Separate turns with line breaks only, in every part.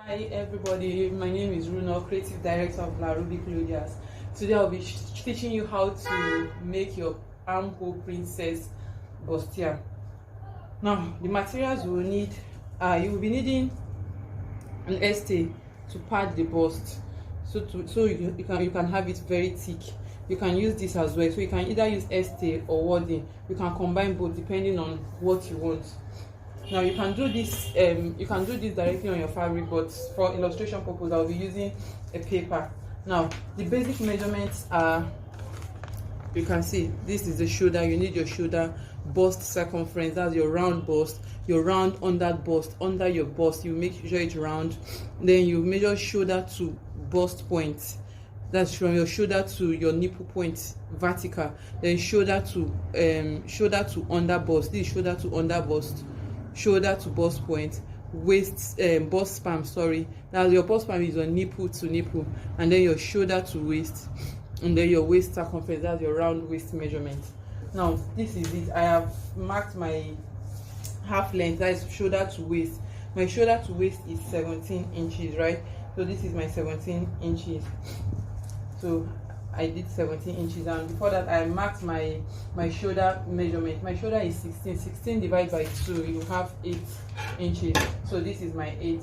Hi everybody, my name is Runo, creative director of La Ruby Clothiers. Today I'll be teaching you how to make your armhole princess bustier. Now the materials you will need are you will be needing an estee to pad the bust, so you can have it very thick. You can use this as well, so you can either use estee or wadding. You can combine both depending on what you want. Now you can do this directly on your fabric, but for illustration purpose I'll be using a paper. Now the basic measurements are, you can see this is the shoulder. You need your shoulder bust circumference, that's your round bust, your round under bust. Under your bust you make sure it's round, then you measure shoulder to bust point, that's from your shoulder to your nipple point vertical, then shoulder to under bust, this is shoulder to under bust, shoulder to bust point, waist bust span, sorry, that's your bust span is your nipple to nipple, and then your shoulder to waist, and then your waist circumference, that's your round waist measurement. Now this is it. I have marked my half length, that is shoulder to waist. My shoulder to waist is 17 inches, right? So this is my 17 inches. So I did 17 inches, and before that I marked my shoulder measurement. My shoulder is 16 divided by 2, you have 8 inches. So this is my 8.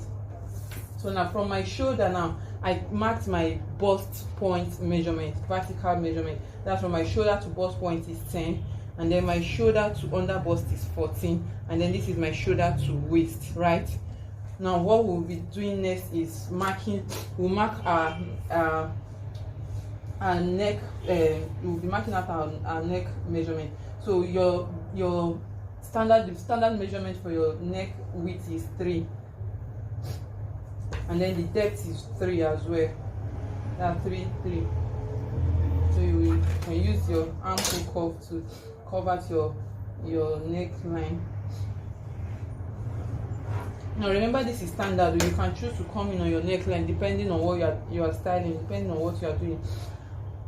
So now from my shoulder, now I marked my bust point measurement, vertical measurement. That's from my shoulder to bust point is 10, and then my shoulder to under bust is 14, and then this is my shoulder to waist, right? Now what we'll be doing next is we'll mark our neck. We'll be marking out our neck measurement. So your standard measurement for your neck width is 3, and then the depth is 3 as well. That's 3. So you can use your armhole curve to cover your neckline. Now remember, this is standard. You can choose to come in on your neckline depending on what you are styling, depending on what you are doing.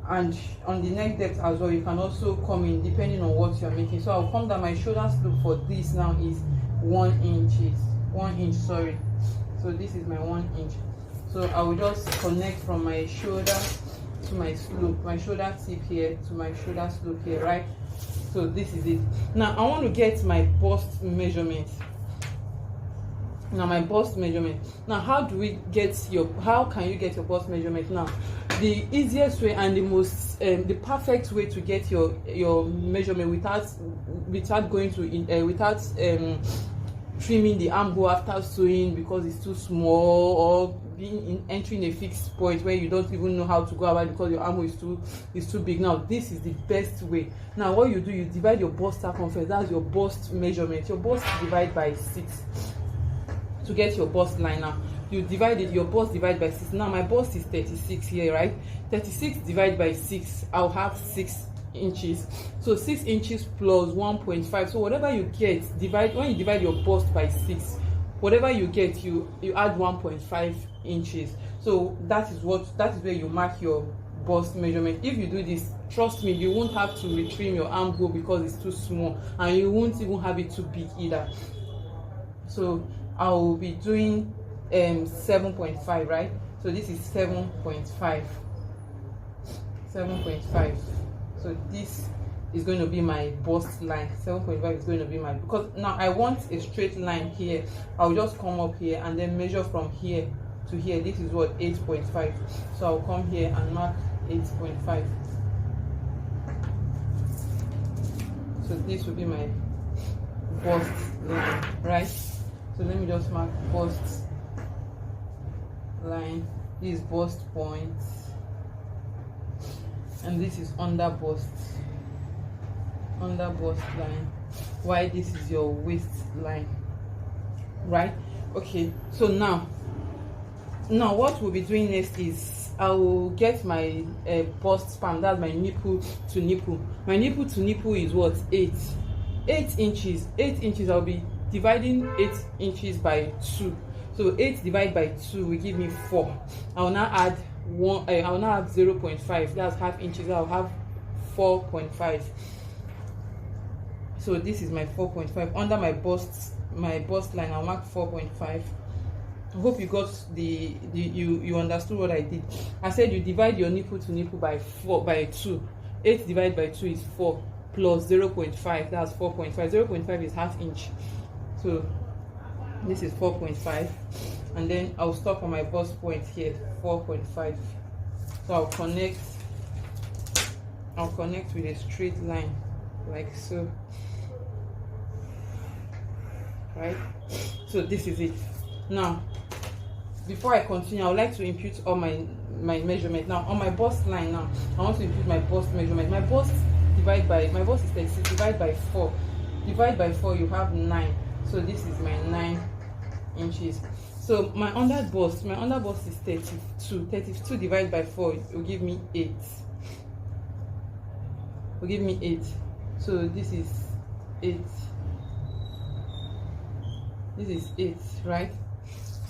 And on the neck depth as well, you can also come in depending on what you're making. So I'll come down. My shoulder slope for this now is 1 inch, sorry. So this is my 1 inch. So I will just connect from my shoulder to my slope, my shoulder tip here to my shoulder slope here, right? So this is it. Now I want to get my bust measurement. Now my bust measurement. Now how can you get your bust measurement? Now the easiest way and the perfect way to get your measurement without going to without trimming the armhole after sewing because it's too small, or entering a fixed point where you don't even know how to go about it because your armhole is too big. Now this is the best way. Now what you do, you divide your bust circumference, that's your bust measurement. Your bust divide by 6 to get your bust line. Now you divide it, your bust divide by 6. Now my bust is 36 here, right? 36 divided by 6, I'll have 6 inches. So 6 inches plus 1.5. So whatever you get, when you divide your bust by 6, whatever you get, you add 1.5 inches. So that is where you mark your bust measurement. If you do this, trust me, you won't have to retrim your armhole because it's too small, and you won't even have it too big either. So I will be doing 7.5, right? So this is 7.5. So this is going to be my bust line. 7.5 is going to be my, because now I want a straight line here. I'll just come up here and then measure from here to here. This is what, 8.5. So I'll come here and mark 8.5. So this will be my bust line, right? So let me just mark bust line. This is bust point, and this is under bust line, while this is your waist line, right? Okay, so now what we'll be doing next is I will get my bust span, that's my nipple to nipple. My nipple to nipple is what, 8 inches. 8 inches, I'll be dividing 8 inches by 2. So 8 divided by 2 will give me 4. I will now add 0.5, that's half inches. I'll have 4.5. So this is my 4.5. Under my bust line, I'll mark 4.5. I hope you got you understood what I did. I said you divide your nipple to nipple by 2. 8 divided by 2 is 4 plus 0.5, that's 4.5. 0.5 is half inch, so this is 4.5, and then I'll stop on my bust point here, 4.5. So I'll connect with a straight line like so, right? So this is it. Now before I continue, I would like to impute all my measurement. Now on my bust line, now I want to impute my bust measurement. My bust is 36, divided by 4. Divide by 4, you have 9. So this is my 9 inches. So my under bust is 32. 32 divided by 4 will give me 8. So this is 8. This is 8, right?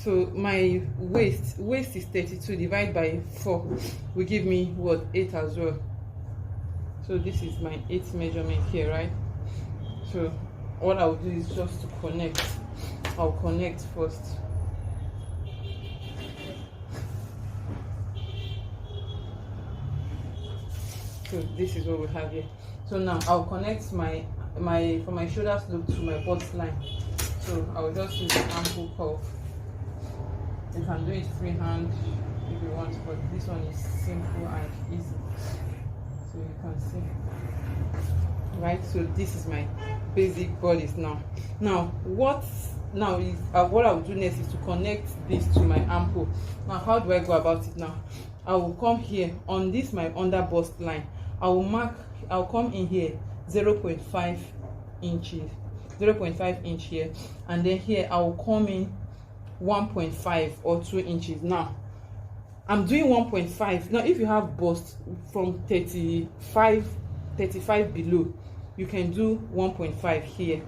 So my waist is 32 divided by 4 will give me what? 8 as well. So this is my 8 measurement here, right? So what I'll do is just to connect. I'll connect first. So this is what we have here. So now I'll connect from my shoulder slope to my bust line. So I'll just use the armhole curve. You can do it freehand if you want, but this one is simple and easy. So you can see, right? So this is my basic bodice now. What I'll do next is to connect this to my armhole. Now how do I go about it? Now I will come here on this my under bust line. I'll come in here 0.5 inches, 0.5 inch here, and then here I will come in 1.5 or 2 inches. Now I'm doing 1.5. Now if you have bust from 35 below, you can do 1.5 here.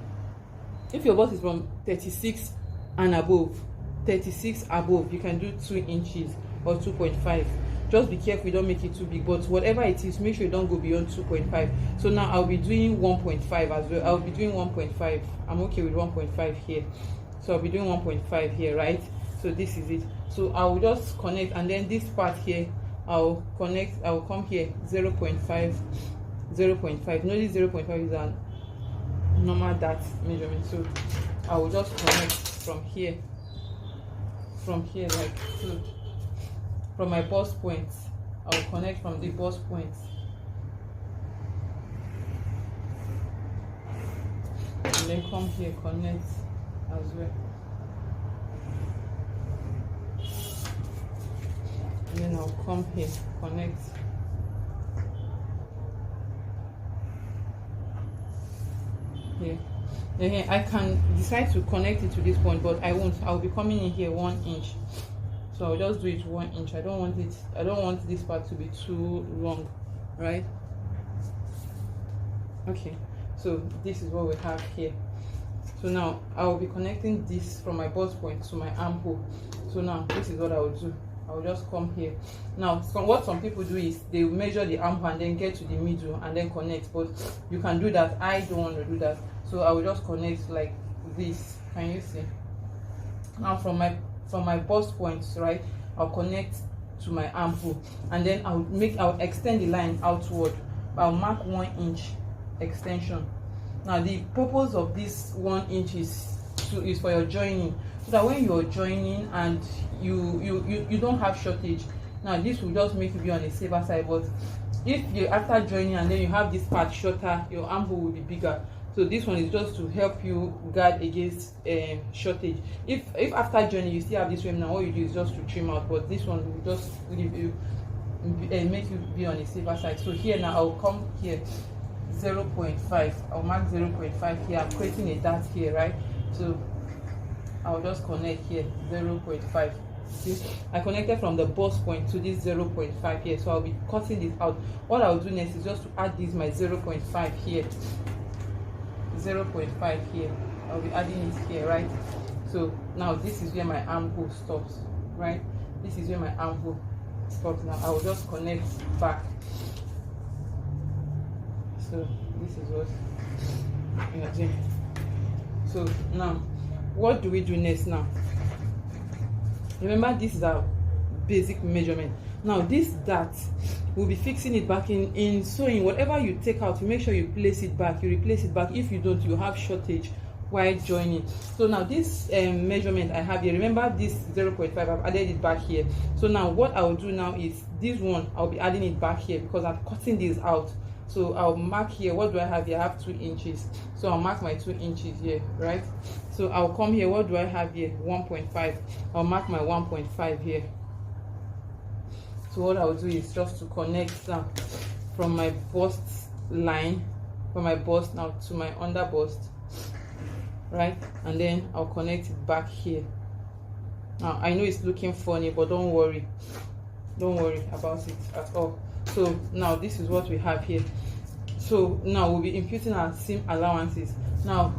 If your bust is from 36 and above, 36 above, you can do 2 inches or 2.5. Just be careful you don't make it too big, but whatever it is, make sure you don't go beyond 2.5. So now I'll be doing 1.5 as well. I'll be doing 1.5. I'm okay with 1.5 here. So I'll be doing 1.5 here, right? So this is it. So I will just connect, and then this part here I'll connect. I'll come here 0.5. Notice 0.5 is a normal dart measurement. So I will just connect from here like so. From my bust point, I will connect from the bust point, and then come here, connect as well, and then I'll come here, connect, here. Then I can decide to connect it to this point, but I won't. I'll be coming in here 1 inch. So I'll just do it 1 inch. I don't want this part to be too long, right? Okay, so this is what we have here. So now I will be connecting this from my bust point to my armhole. So now this is what I will do. I will just come here. Now what some people do is they measure the armhole and then get to the middle and then connect, but you can do that. I don't want to do that, so I will just connect like this. Can you see? Now from my bust points, right, I'll connect to my armhole, and then I'll extend the line outward. I'll mark 1 inch extension. Now the purpose of this 1 inch is for your joining, so that when you're joining and you don't have shortage. Now this will just make you be on the safer side, but if you after joining and then you have this part shorter, your armhole will be bigger. So this one is just to help you guard against shortage. If after joining you still have this remnant, all you do is just to trim out, but this one will just leave you make you be on the safer side. So here now I'll come here 0.5. I'll mark 0.5 here. I'm creating a dart here, right? So I'll just connect here 0.5. See, I connected from the bust point to this 0.5 here, so I'll be cutting this out. What I'll do next is just to add this my 0.5 here. 0.5 here. I'll be adding it here, right? So now this is where my armhole stops, right? This is where my armhole stops. Now I will just connect back. So this is what we are doing. So now what do we do next? Now Remember, this is our basic measurement. Now this dart, we'll be fixing it back in sewing. Whatever you take out, you make sure you place it back, you replace it back. If you don't, you have shortage while joining. So now this measurement I have here, remember this 0.5, I've added it back here. So now what I'll do now is this one, I'll be adding it back here because I'm cutting this out. So I'll mark here, what do I have here? I have 2 inches. So I'll mark my 2 inches here, right? So I'll come here, what do I have here? 1.5. I'll mark my 1.5 here. So what I'll do is just to connect now from my bust line, from my bust now to my under bust, right? And then I'll connect it back here. Now I know it's looking funny, but don't worry about it at all. So now this is what we have here. So now we'll be imputing our seam allowances. Now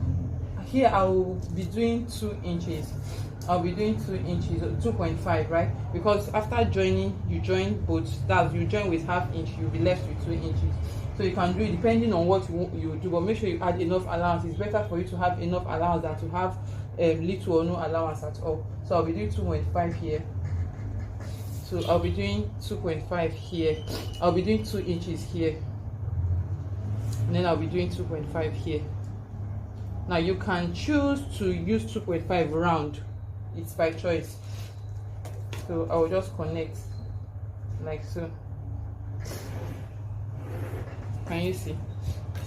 here I will be doing 2 inches. I'll be doing 2 inches, 2.5, right? Because after joining, you join both. That you join with ½ inch, you'll be left with 2 inches. So you can do it depending on what you do, but make sure you add enough allowance. It's better for you to have enough allowance than to have little or no allowance at all. So I'll be doing 2.5 here. So I'll be doing 2.5 here. I'll be doing 2 inches here. And then I'll be doing 2.5 here. Now you can choose to use 2.5 round. It's by choice. So I will just connect like so. Can you see?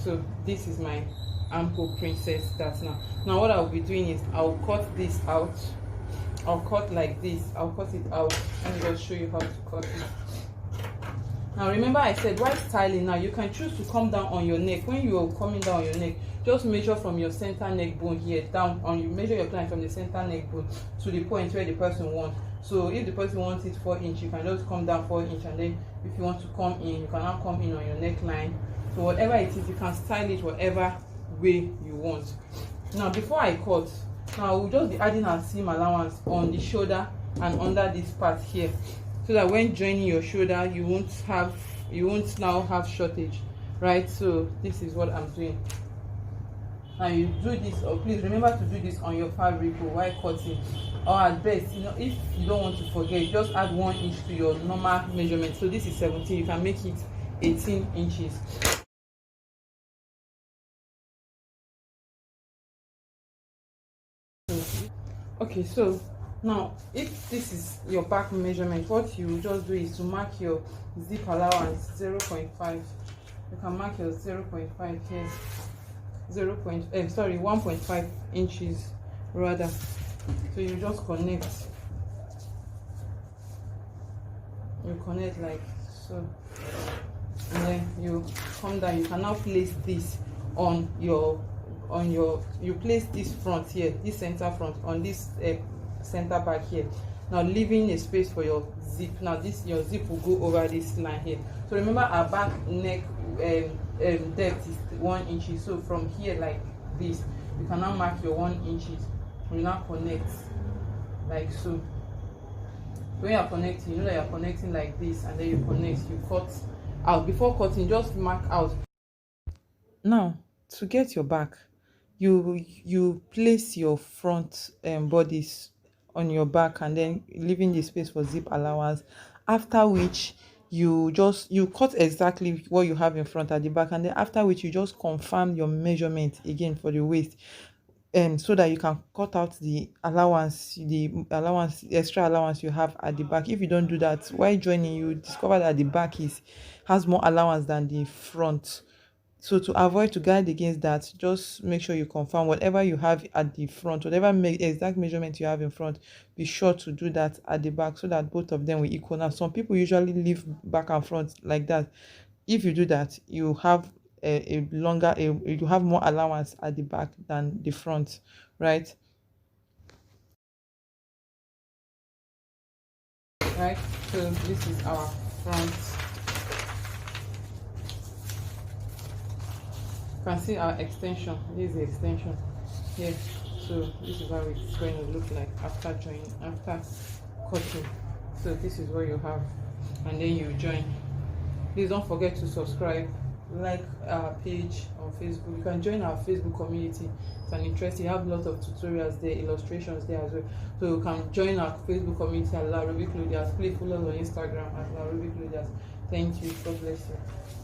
So this is my armhole princess dart. Now what I'll be doing is I'll cut this out. I'll cut like this. I'll cut it out. Let me just show you how to cut it. Now remember I said while styling, now you can choose to come down on your neck. When you are coming down on your neck, just measure from your center neck bone here down on, you measure your client from the center neck bone to the point where the person wants. So if the person wants it 4 inch, you can just come down 4 inch, and then if you want to come in, you can now come in on your neckline. So whatever it is, you can style it whatever way you want. Now before I cut, now we'll just be adding our seam allowance on the shoulder and under this part here, so that when joining your shoulder, you won't now have shortage, right? So this is what I'm doing. Now you do this, or please remember to do this on your fabric while cutting, or at best, if you don't want to forget, just add 1 inch to your normal measurement. So this is 17, you can make it 18 inches. Okay, so now if this is your back measurement, what you just do is to mark your zip allowance 0.5. You can mark your 0.5 here. 1.5 inches rather. So you just connect, like so, and then you come down. You can now place this on your you place this front here, this center front on this center back here, now leaving a space for your zip. Now your zip will go over this line here. So remember our back neck depth is 1 inch. So from here like this, you can now mark your 1 inches. You now connect like so. When you are connecting, you know that you are connecting like this, and then you connect, you cut out. Before cutting, just mark out. Now to get your back, you place your front bodice on your back, and then leaving the space for zip allowance, after which you cut exactly what you have in front at the back, and then after which you just confirm your measurement again for the waist, so that you can cut out the extra allowance you have at the back. If you don't do that while joining, you discover that the back has more allowance than the front. So to guard against that, just make sure you confirm whatever you have at the front, whatever exact measurement you have in front, be sure to do that at the back, so that both of them will equal. Now some people usually leave back and front like that. If you do that, you have you have more allowance at the back than the front, right? So this is our front. You can see our extension. This is the extension here. So this is how it's going to look like after cutting. So this is what you have, and then you join. Please don't forget to subscribe, like our page on Facebook. You can join our Facebook community. It's an interesting. You have a lot of tutorials there, illustrations there as well. So you can join our Facebook community at La Ruby Clothiers. Please follow us on Instagram at La Ruby Clothiers. Thank you. God bless you.